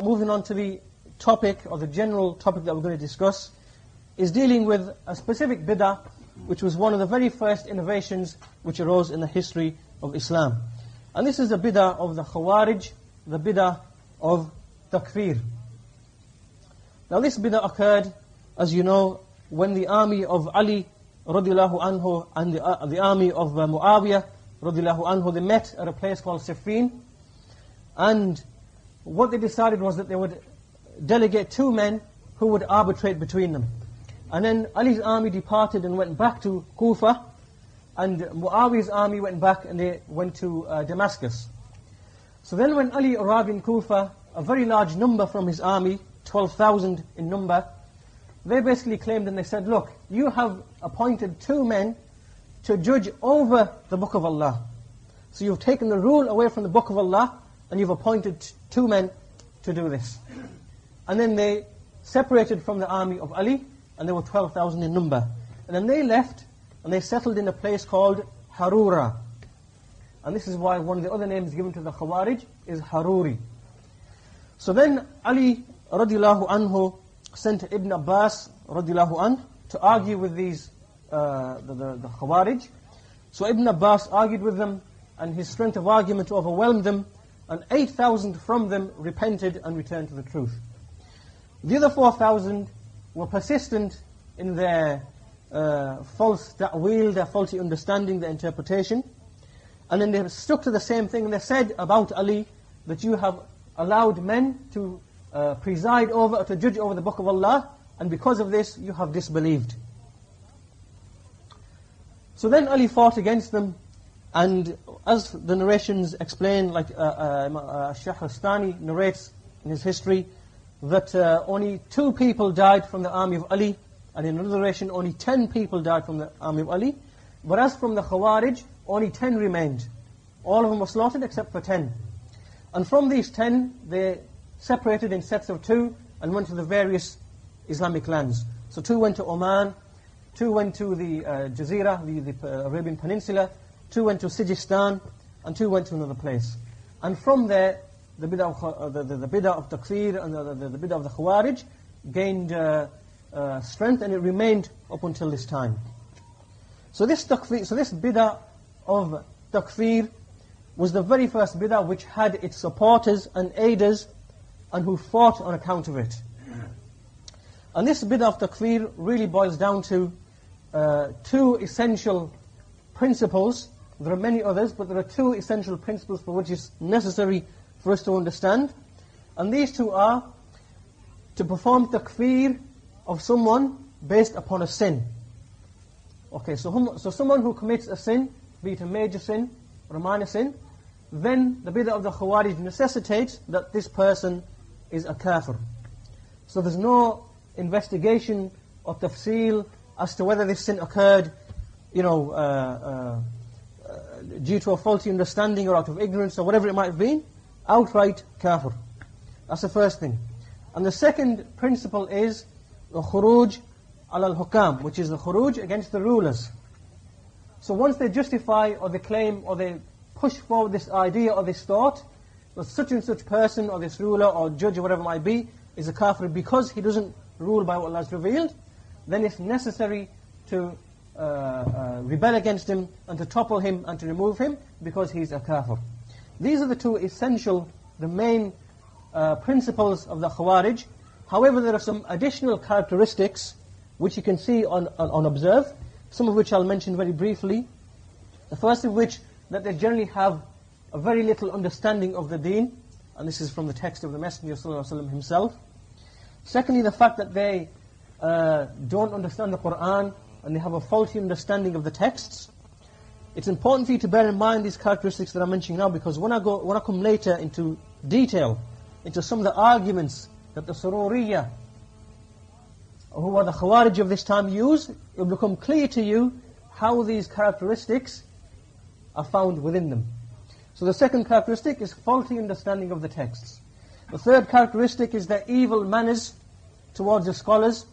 moving on to the topic, or the general topic that we're going to discuss, is dealing with a specific bid'ah, which was one of the very first innovations which arose in the history of Islam. And this is the bid'ah of the Khawarij, the bid'ah of Takfir. Now this bid'ah occurred, as you know, when the army of Ali radiallahu anhu and the army of Muawiyah radiallahu anhu, they met at a place called Siffin. And what they decided was that they would delegate 2 men who would arbitrate between them. And then Ali's army departed and went back to Kufa, and Muawiyah's army went back and they went to Damascus. So then when Ali arrived in Kufa, a very large number from his army, 12,000 in number, they basically claimed and they said, look, you have appointed 2 men to judge over the Book of Allah. So you've taken the rule away from the Book of Allah, and you've appointed 2 men to do this. And then they separated from the army of Ali, and there were 12,000 in number. And then they left, and they settled in a place called Harura. And this is why one of the other names given to the Khawarij is Haruri. So then Ali radiallahu anhu sent Ibn Abbas radiallahu anhu to argue with these, the Khawarij. So Ibn Abbas argued with them, and his strength of argument overwhelmed them, and 8,000 from them repented and returned to the truth. The other 4,000 were persistent in their false ta'wil, their faulty understanding, their interpretation. And then they stuck to the same thing, and they said about Ali that you have allowed men to preside over, or to judge over the Book of Allah, and because of this you have disbelieved. So then Ali fought against them, and as the narrations explain, like Shahrastani narrates in his history, that only 2 people died from the army of Ali, and in another narration only 10 people died from the army of Ali. But as from the Khawarij, only 10 remained. All of them were slaughtered except for 10. And from these 10, they separated in sets of 2 and went to the various Islamic lands. So 2 went to Oman, 2 went to the Jazeera, the Arabian Peninsula, 2 went to Sijistan, and 2 went to another place. And from there, the bid'ah of Takfir and the bid'ah of the Khawarij gained strength, and it remained up until this time. So this bid'ah of Takfir was the very first bid'ah which had its supporters and aiders, and who fought on account of it. And this bid'ah of Takfir really boils down to 2 essential principles. There are many others, but there are 2 essential principles for which it's necessary for us to understand. And these 2 are to perform takfir of someone based upon a sin. Okay, so someone who commits a sin, be it a major sin or a minor sin, then the bid'ah of the Khawarij necessitates that this person is a kafir. So there's no investigation or tafsil as to whether this sin occurred, due to a faulty understanding or out of ignorance or whatever it might have been. Outright kafir. That's the first thing. And the second principle is the khuruj al-hukam, which is the khuruj against the rulers. So once they justify or they claim or they push forward this idea or this thought that such and such person or this ruler or judge or whatever it might be is a kafir because he doesn't rule by what Allah has revealed, then it's necessary to rebel against him and to topple him and to remove him because he's a kafir. These are the 2 essential, the main principles of the Khawarij. However, there are some additional characteristics which you can see on observe, some of which I'll mention very briefly. The first of which, that they generally have a very little understanding of the deen, and this is from the text of the Messenger ﷺ himself. Secondly, the fact that they don't understand the Qur'an, and they have a faulty understanding of the texts. It's important for you to bear in mind these characteristics that I'm mentioning now, because when I come later into detail, into some of the arguments that the Sururiyya, who are the Khawarij of this time, use, it will become clear to you how these characteristics are found within them. So the second characteristic is faulty understanding of the texts. The third characteristic is their evil manners towards the scholars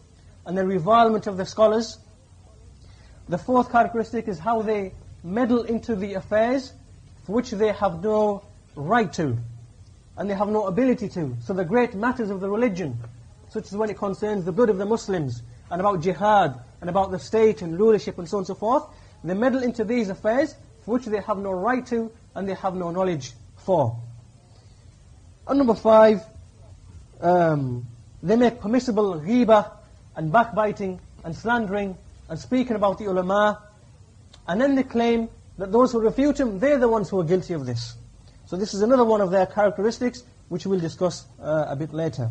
and their revilement of the scholars. The fourth characteristic is how they meddle into the affairs for which they have no right to. and they have no ability to. So the great matters of the religion, such as when it concerns the blood of the Muslims, and about jihad, and about the state and rulership and so on and so forth, they meddle into these affairs for which they have no right to, and they have no knowledge for. And number 5, they make permissible ghibah, and backbiting, and slandering, and speaking about the ulama, and then they claim that those who refute them, they're the ones who are guilty of this. So this is another one of their characteristics, which we'll discuss a bit later.